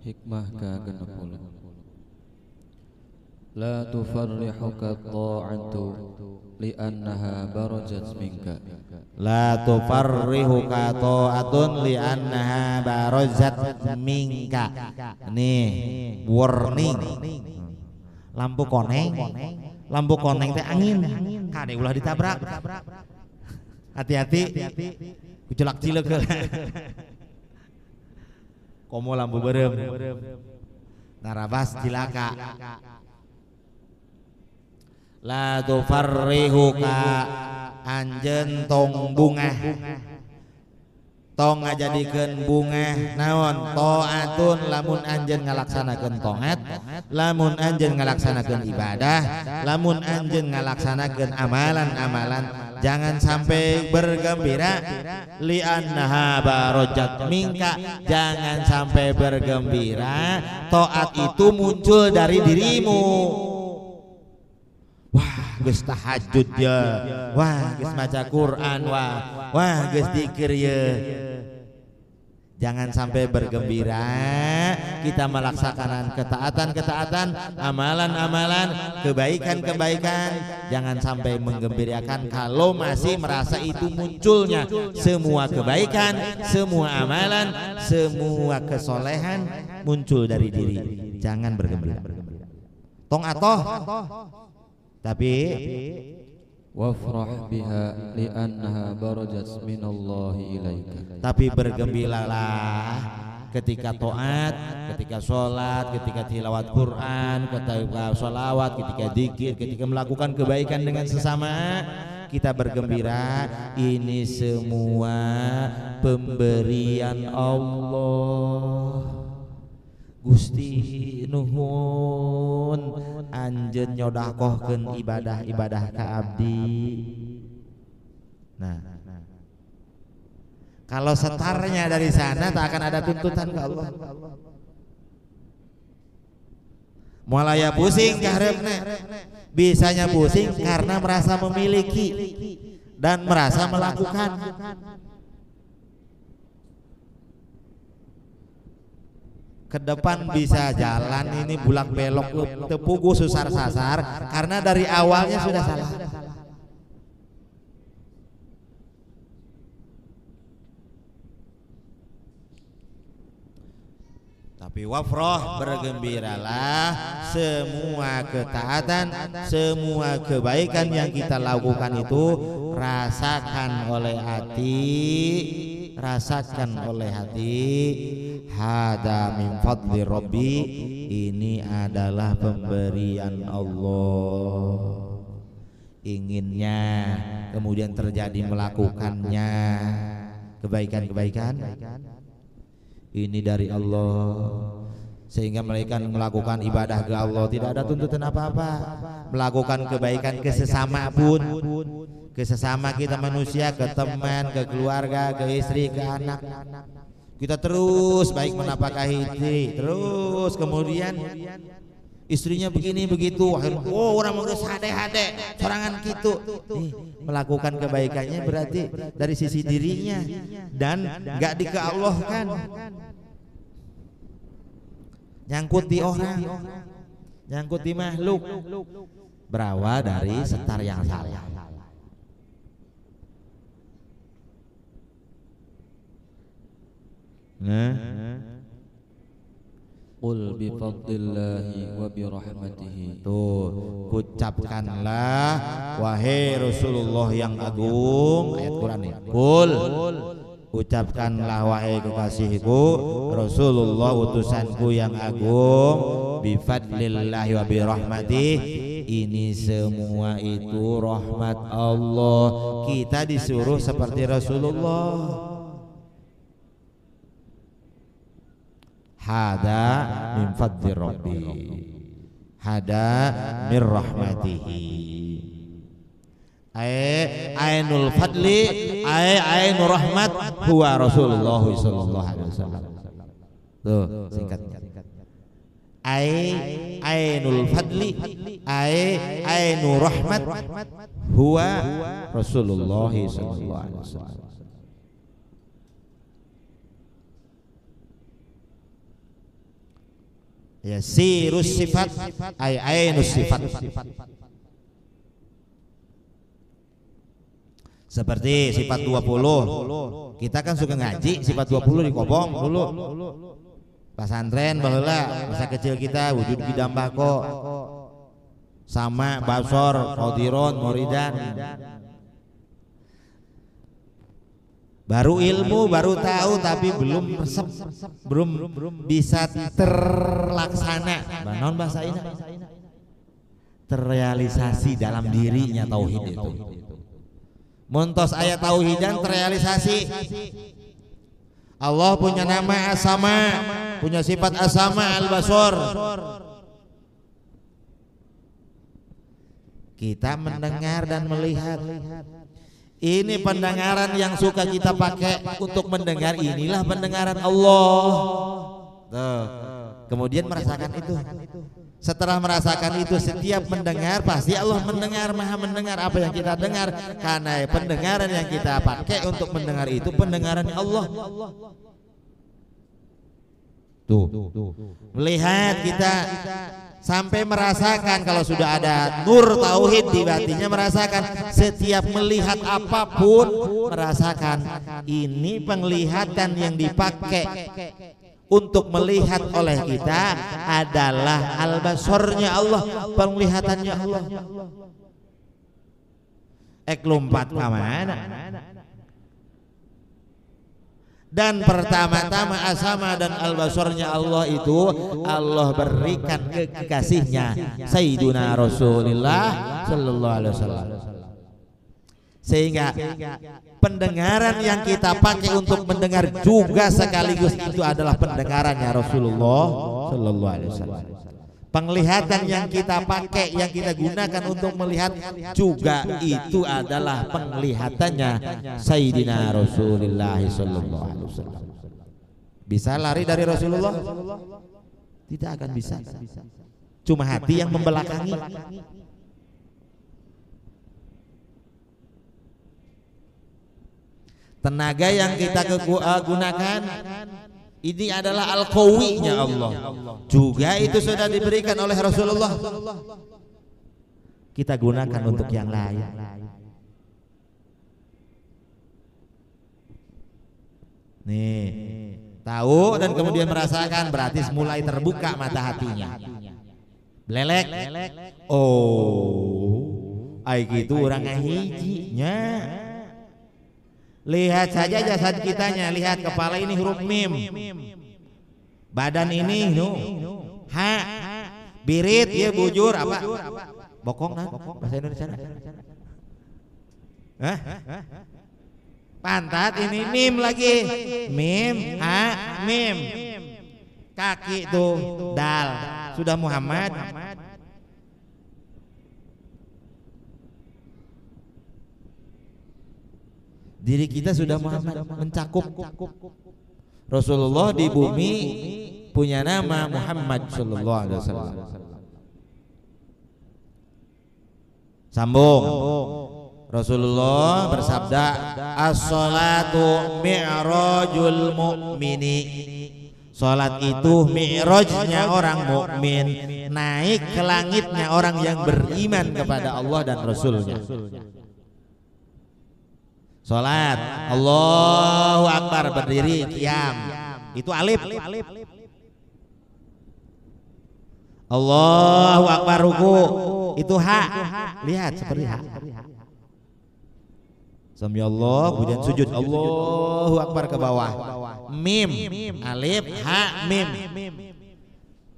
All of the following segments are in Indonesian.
Hikmah ke-60. La tufarrihuka ta'atu li'annaha barajat minka. La tufarrihuka ta'atun li'annaha barajat minka. Nih, warning. Lampu koneng teh angin. Kade ulah ditabrak. Hati-hati. Kucelak cileuk. Komo lampu berem. Narabas cilaka. La tufarrihuka anjeun tong bungah. Tong ngajadikeun bungah naon taatun lamun anjeun ngalaksanakeun taat, lamun anjeun ngalaksanakeun ibadah, lamun anjeun ngalaksanakeun amalan-amalan, jangan sampai bergembira li'annaha barajat minka, jangan sampai bergembira taat itu muncul dari dirimu. Wah, geus tahajud ya, wah geus maca Quran, wah geus zikir ya. Jangan sampai bergembira kita melaksanakan ketaatan-ketaatan, amalan-amalan, kebaikan-kebaikan. Jangan sampai menggembirakan kalau masih merasa itu munculnya semua kebaikan, semua amalan, semua kesolehan muncul dari diri. Jangan bergembira. Tong atoh. Tapi wafrah biha li'annaha barajat minallahi ilaika. Tapi bergembiralah ketika taat, ketika sholat, ketika tilawat Quran, ketika sholawat, ketika zikir, ketika melakukan kebaikan dengan sesama. Kita bergembira, ini semua pemberian Allah. Gusti nuhun anjeun nyodakohkeun ibadah-ibadah ka abdi. Nah, kalau setarnya dari sana tak akan ada tuntutan ke Allah. Mulai pusing kaharepna, bisanya pusing karena merasa memiliki dan merasa melakukan. Ke depan bisa jalan ini bulak belok tepugu susar sasar karena dari awalnya sudah salah. Tapi wafroh, bergembiralah semua ketaatan, semua kebaikan yang kita lakukan itu rasakan oleh hati. Hada min fadli Rabbi, ini adalah pemberian Allah. Inginnya kemudian terjadi melakukannya kebaikan-kebaikan ini dari Allah, sehingga mereka melakukan ibadah ke Allah tidak ada tuntutan apa-apa. Melakukan kebaikan ke sesama pun, ke sesama kita manusia, ke teman, ke keluarga, ke istri, ke anak, kita terus baik menapakahi terus kemudian istrinya begini begitu, oh orang urus hade-hade sorangan gitu. Melakukan kebaikannya berarti dari sisi dirinya dan gak dikeallahkan, nyangkut di orang, nyangkut di makhluk, berawal dari setar yang salah. Qul bi fadlillahi wa bi rahmatihi. Tuh, ucapkanlah wahai Rasulullah yang agung, ayat Quran ini. Qul, ucapkanlah wahai kekasihku Rasulullah utusanku yang agung, bi fadlillahi wa bi rahmatihi, ini semua itu rahmat Allah. Kita disuruh seperti Rasulullah. Hada min fadli Rabbi, hada min rahmatihi. Ainul fadli, ainul rahmat huwa Rasulullah sallallahu alaihi wasallam. Tuh singkatnya. Ainul fadli, ainul rahmat huwa Rasulullah sallallahu alaihi wasallam. Ya, sirus sifat ay ainus sifat. Seperti sifat 20. Kita kan suka ngaji sifat 20 di Kobong dulu. Pesantren baheula masa kecil kita wujud bidang bako. Sama basor, qadiron, muridan. Baru ilmu, baru tahu tapi belum resep, belum bisa terlaksana. Naon bahasa ini? Terrealisasi dalam dirinya tauhid itu. Muntos ayat tauhidan terrealisasi. Allah punya nama As-Sama, punya sifat As-Sama Al-Basor. Kita mendengar dan melihat. Ini pendengaran yang suka kita pakai untuk mendengar, inilah pendengaran Allah. Tuh. Kemudian merasakan itu. Setelah merasakan itu, setiap mendengar pasti Allah mendengar, maha mendengar apa yang kita dengar. Karena pendengaran yang kita pakai untuk mendengar itu pendengaran Allah. Tuh. Melihat kita sampai merasakan, kalau sudah ada nur tauhid di batinnya, merasakan setiap melihat apapun, merasakan ini penglihatan yang dipakai untuk melihat oleh kita adalah al-basornya Allah, penglihatannya Allah. Lompat ke mana? Dan pertama-tama As-Sama dan Al-Basornya Allah itu Allah berikan kekasihnya Sayyiduna Rasulullah Sallallahu Alaihi Wasallam. Sehingga pendengaran yang kita pakai untuk mendengar juga sekaligus itu adalah pendengarannya Rasulullah Sallallahu Alaihi Wasallam. Penglihatan yang kita pakai, yang kita gunakan untuk melihat juga itu adalah penglihatannya Sayyidina Rasulullah Sallallahu Alaihi Wasallam. Bisa lari dari Rasulullah? Tidak akan bisa. Cuma hati yang membelakangi. Tenaga yang kita gunakan ini adalah al-qawinya Allah. Juga itu sudah diberikan oleh Rasulullah. Kita gunakan untuk yang lain. Nih, tahu dan kemudian merasakan, berarti mulai terbuka mata hatinya. Belelek. Oh, ai gitu orang ngahijinya. Lihat saja jasad kitanya, lihat kepala ini huruf mim, badan ini ha, birit ya bujur apa, bokong nah bahasa Indonesia. Hah? Pantat ini mim lagi, mim ha mim, kaki tuh dal, sudah Muhammad. Diri kita sudah Muhammad, mencakup. Rasulullah di bumi punya nama Muhammad Sallallahu Alaihi Wasallam. Sambung. Rasulullah bersabda, as-salatu mi'rajul mu'mini. Salat itu mi'rajnya orang mukmin, naik ke langitnya orang yang beriman kepada Allah dan Rasulnya. Salat, Allahu Akbar, berdiri, qiyam, itu alif. Allahu Akbar, ruku, itu ha. Lihat seperti ha. Sami Allah, kemudian sujud, Allahu Akbar ke bawah. Mim, alif, ha, mim.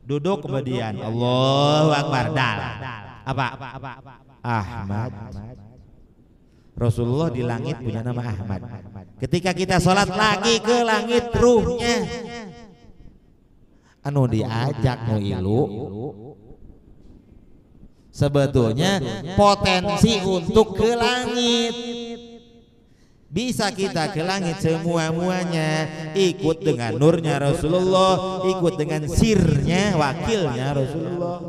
Duduk kemudian Allahu Akbar, dal. Apa? Ahmad. Rasulullah di langit punya nama Ahmad. Ketika kita sholat lagi ke langit, ruhnya anu diajak nu ilu sebetulnya potensi untuk ke langit. Bisa kita ke langit semua-muanya, ikut dengan nurnya Rasulullah, ikut dengan sirnya, wakilnya Rasulullah.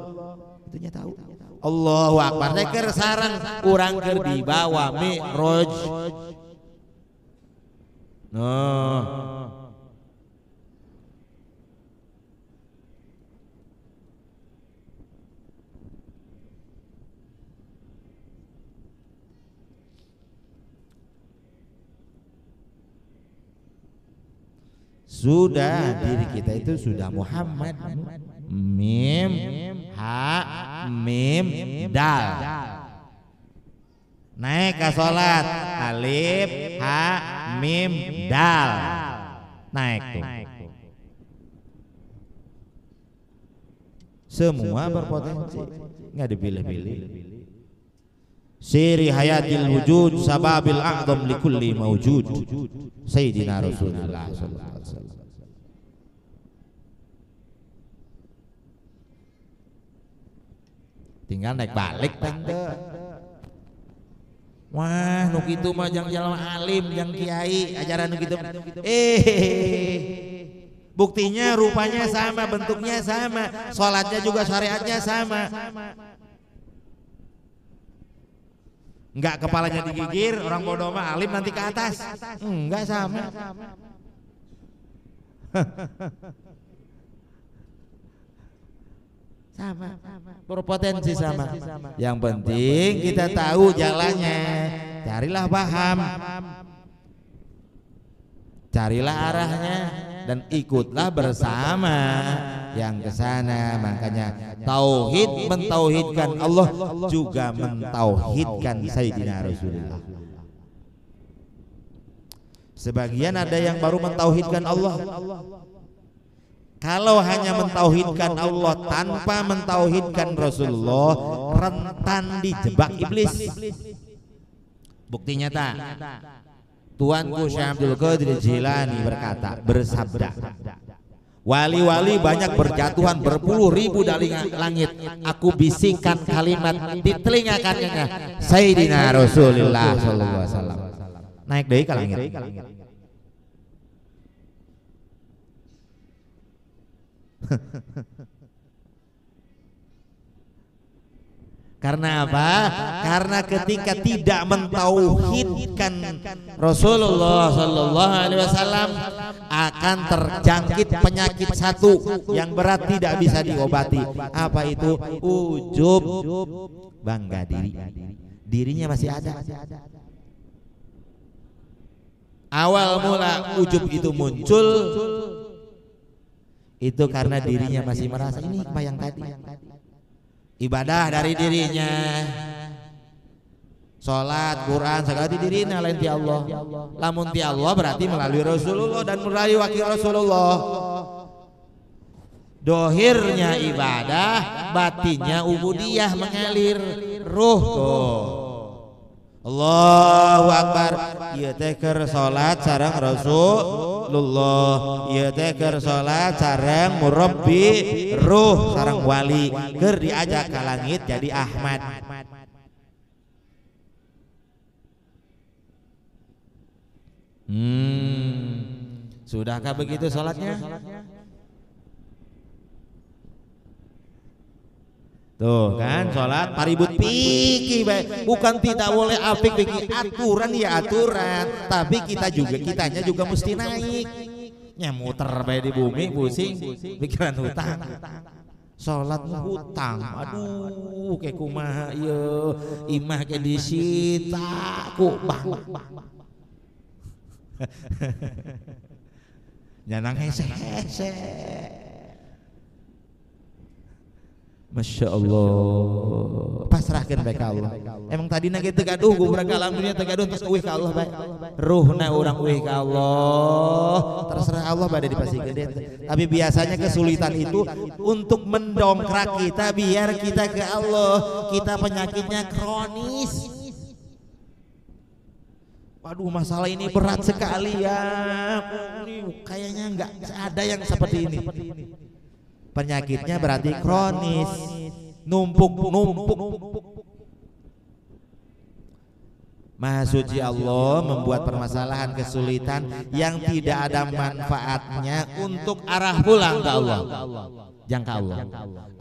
Itunya tahu. Allahu Akbar, deker sarang urang keur dibawa mi'raj. Sudah diri kita itu sudah Muhammad. Mim ha mim dal. Naik ke sholat, alif ha mim dal. Naik tuh. Semua berpotensi, nggak dipilih-pilih. Siri hayatil wujud sababil a'zam likulli mawjud Sayyidina Rasulullah sallallahu alaihi wasallam. Tinggal naik balik tante. Wah, nu kitu mah jang jalma alim, jang kiai, ajaran nu kitu. Buktinya rupanya sama, bentuknya sama, sholatnya juga syariatnya sama. Enggak kepalanya digigir, orang bodoh mah alim nanti ke atas. Enggak sama. Sama, berpotensi sama. Yang penting kita tahu jalannya. Carilah paham, carilah arahnya, dan ikutlah bersama yang ke sana. Makanya tauhid mentauhidkan Allah juga mentauhidkan Sayyidina Rasulullah. Sebagian ada yang baru mentauhidkan Allah. Kalau hanya mentauhidkan Allah tanpa mentauhidkan Rasulullah, rentan dijebak iblis. Bukti nyata, Tuanku Syekh Abdul Qadir Jilani bersabda, wali-wali banyak berjatuhan berpuluh ribu dari langit, aku bisikkan kalimat di telinga kanannya Sayyidina Rasulullah sallallahu alaihi wasallam. Naik deui ka langit. Karena apa? Karena ketika tidak mentauhidkan Rasulullah sallallahu alaihi wasallam akan terjangkit penyakit satu yang berat tidak bisa diobati. Apa itu? Ujub, bangga diri. Dirinya masih ada. Awal mula ujub itu muncul itu karena dirinya masih merasa ini apa yang tadi. Ibadah dari dirinya, sholat, Quran, segala di dirinya lain ti Allah. Lamun ti Allah berarti melalui Rasulullah dan melalui wakil Rasulullah. Dohirnya ibadah, batinnya ubudiyah mengalir ruh tuh. Allahu Akbar, ieu teh keur salat sareng Rasulullah, ieu teh keur salat sareng murabbi ruh sareng wali, keur diajak ka langit jadi Ahmad. Sudahkah begitu salatnya? Tuh kan sholat paribut pikir bukan tidak boleh apik pikir aturan ya aturan, tapi kitanya juga mesti naik. Nyamuter bae di bumi pusing pikiran hutang. Sholat hutang, aduh kayak kumaha ieu imah ke disita ku bang. Nyanang hese. Masya Allah, pasrahkan baik Allah. Emang tadi nage tegaduh gubrak alam dunia tegaduh terus uih ke Allah baik. Ruhna orang uih ke Allah, terserah Allah pada dipasih gede. Tapi biasanya kesulitan itu untuk mendongkrak kita biar kita ke Allah. Kita penyakitnya kronis. Waduh masalah ini berat sekali ya. Kayaknya nggak ada yang seperti ini. Penyakitnya berarti kronis, numpuk. Maha suci Allah membuat permasalahan kesulitan yang tidak ada manfaatnya untuk arah pulang ke Allah. Jangka Allah.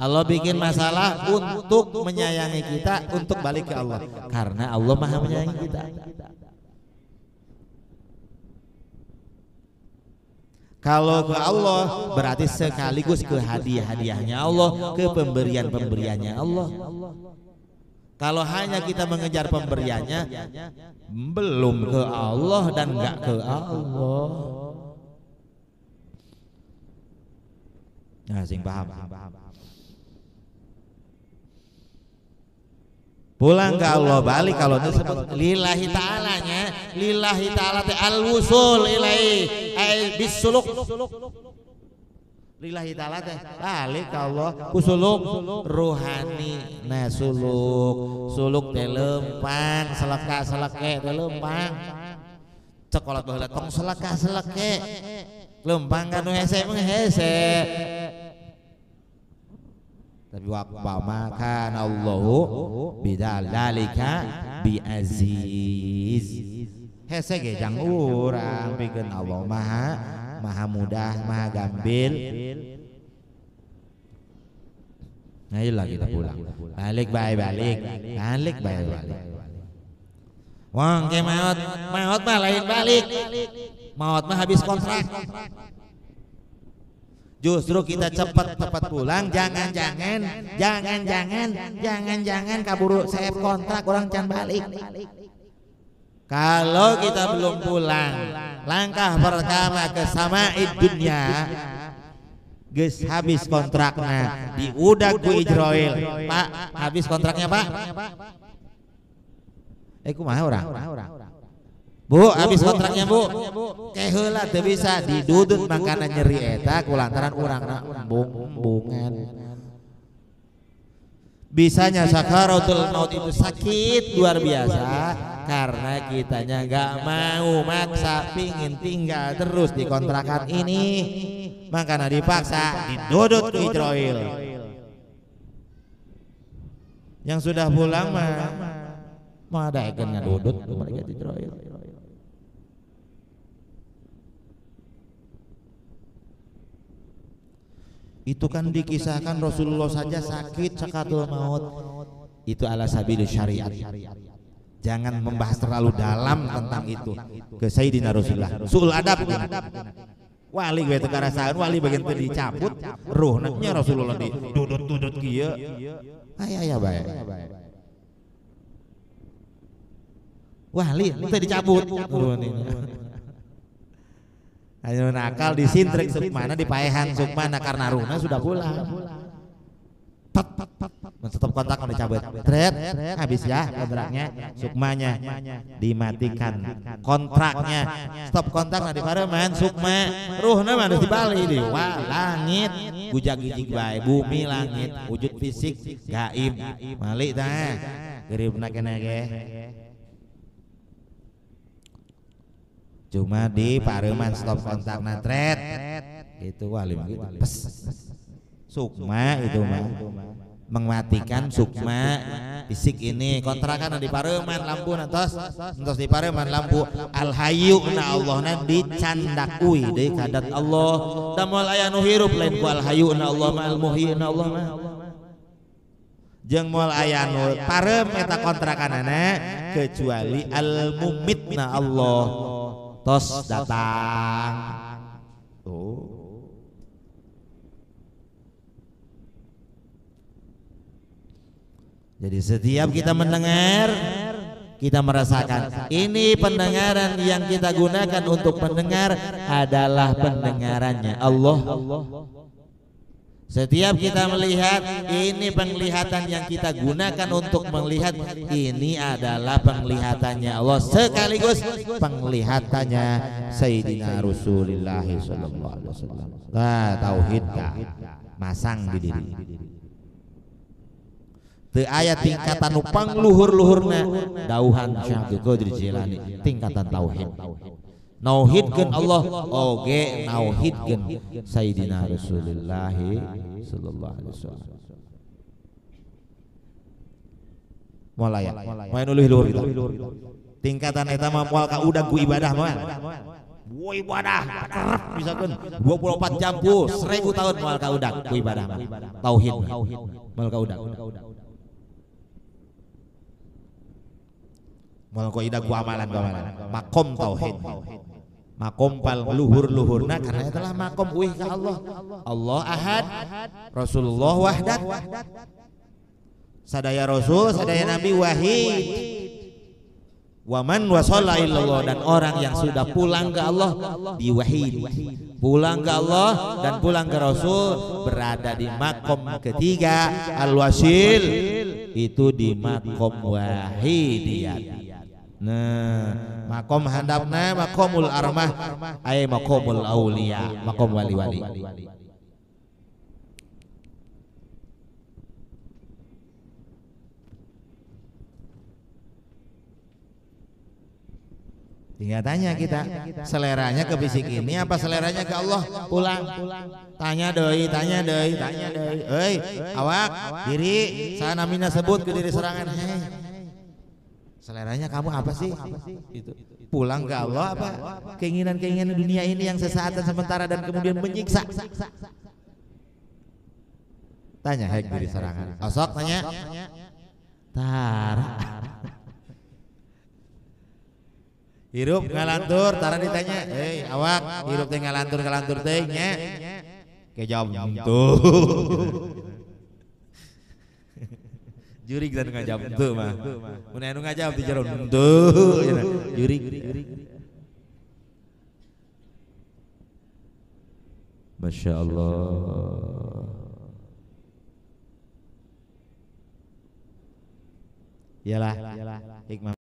Allah bikin masalah untuk menyayangi kita, untuk balik ke Allah. Karena Allah Maha menyayangi kita. Kalau ke Allah berarti sekaligus ke hadiah-hadiahnya Allah, ke pemberian-pemberiannya Allah. Kalau hanya kita mengejar pemberiannya, belum ke Allah dan enggak ke Allah. Nah, sing paham. Pulang ke Allah, balik kalau disebut lillahi ta'alanya, lillahi ta'ala al-wusul ilaihi ay bisuluk. Lillahi ta'ala teh balik ke Allah kusuluk ruhani. Nah, suluk teh lempang, seleka-seleke teh lempang. Cekolat baheula tong seleka-seleke. Lempang kanu hese mah hese. Tapi waqma kana Allahu bidzalika biaziz. Hese ge jang urang pikeun Allah maha mudah, maha gambil. Ayolah kita pulang. Balik balik. Wong ke maot mah lain balik. Maot mah habis kontrak. Justru kita cepat pulang, jangan kaburu save kontrak orang can balik. Kalau kita belum pulang, langkah pertama ke sama'id dunya, geus habis kontraknya, diudag ku Ijroil. Pak, habis kontraknya Pak. Kumaha urang? Bu, habis kontraknya Bu. Keheula teu bisa didudut makana nyeri eta kulantaran urangna embung-embungan. Bisanya sakaratul maut itu sakit luar biasa karena kitanya nggak mau maksa pingin tinggal terus di kontrakan ini, makanya dipaksa didudut ke Ijroil. Yang sudah pulang mah ada eken ngadudut mereka di Ijroil. Itu kan dikisahkan Rasulullah saja sakit sakaratul maut. Itu ala sabilis syariat. Jangan membahas terlalu dalam tentang itu. Ke Sayyidina Rasulullah. Suul adab. Wali gue teu karasaan, wali bagian teu dicabut, ruhna nya Rasulullah didudut-dudut kieu. Aya bae. Wali teu dicabut. Ayo nakal disintrek sukmana dipaehan sukmana karena ruhna sudah pulang. Stop kontak dicabut. Tret habis ya kontraknya, sukmanya dimatikan kontraknya. Stop kontak di pareman sukma, ruhna mah di Bali di langit, gujag-gijig bae bumi langit, wujud fisik gaib. Malik tah. Geribna keneh ge. Cuma di pareman stop kontak natret itu wali gitu pes sukma itu mah mematikan sukma fisik ini kontrakan di pareman lampu nantos di pareman lampu alhayu na Allah na dicandakui deui kadat Allah damul aya nu hirup lain ku alhayu na Allah ma almuhyi na Allah mah jeung moal aya nu parem eta kontrakanana kecuali almumit na Allah tos datang. Jadi setiap kita mendengar, kita merasakan ini pendengaran yang kita gunakan untuk mendengar adalah pendengarannya Allah. Setiap kita melihat, ini penglihatan yang kita gunakan untuk melihat, ini adalah penglihatannya Allah sekaligus penglihatannya Sayyidina Rasulullah sallallahu alaihi wasallam. Tauhid masang di diri. Teu aya tingkatan nu pangluhur-luhurna dauhan Syekh Abdul Qadir Jilani tingkatan tauhid. Nauhidkeun Allah oge nauhidkeun Sayyidina Rasulullah sallallahu alaihi wasallam. Mulai nu luhur kita. Tingkatan eta mah moal ka udag ku ibadah mah. Bu ibadah kerep misalkan 24 jam ku 1000 tahun moal ka udag ku ibadah mah. Tauhid moal ka udag. Moal ku ibadah ku amalan makom tauhid. Makom pal luhur-luhurna karena itulah makom uih ka Allah. Allah ahad, Rasulullah wahdat. Sadaya Rasul, sadaya Nabi wahid. Waman wasalla illallah, dan orang yang sudah pulang ke Allah biwahid, pulang ke Allah dan pulang ke Rasul, berada di makom ketiga al-wasil, itu di makom wahidiyat. Nah, makom handapna makomul armah ay makomul aulia, makom wali-wali. Tinggal tanya kita, seleranya ke fisik ini apa seleranya ke Allah? Pulang. Tanya deui, tanya deui, tanya deui. Euy, awak diri sanamina sebut ke diri serangan. Hey, seleranya kamu apa sih? Itu. Pulang ke Allah apa? Keinginan-keinginan dunia ini yang sesaat dan sementara dan kemudian menyiksa. Tanya hek diri serangan. Osok tanya. Tara. Hirup ngalantur, tara ditanya, hei awak, hirup teh ngalantur teh nya, kejawab tuh, jurig dan ngajawab tuh mah, mun anu ngajawab di jero tuh, jurig, Masya Allah, iyalah hikmah.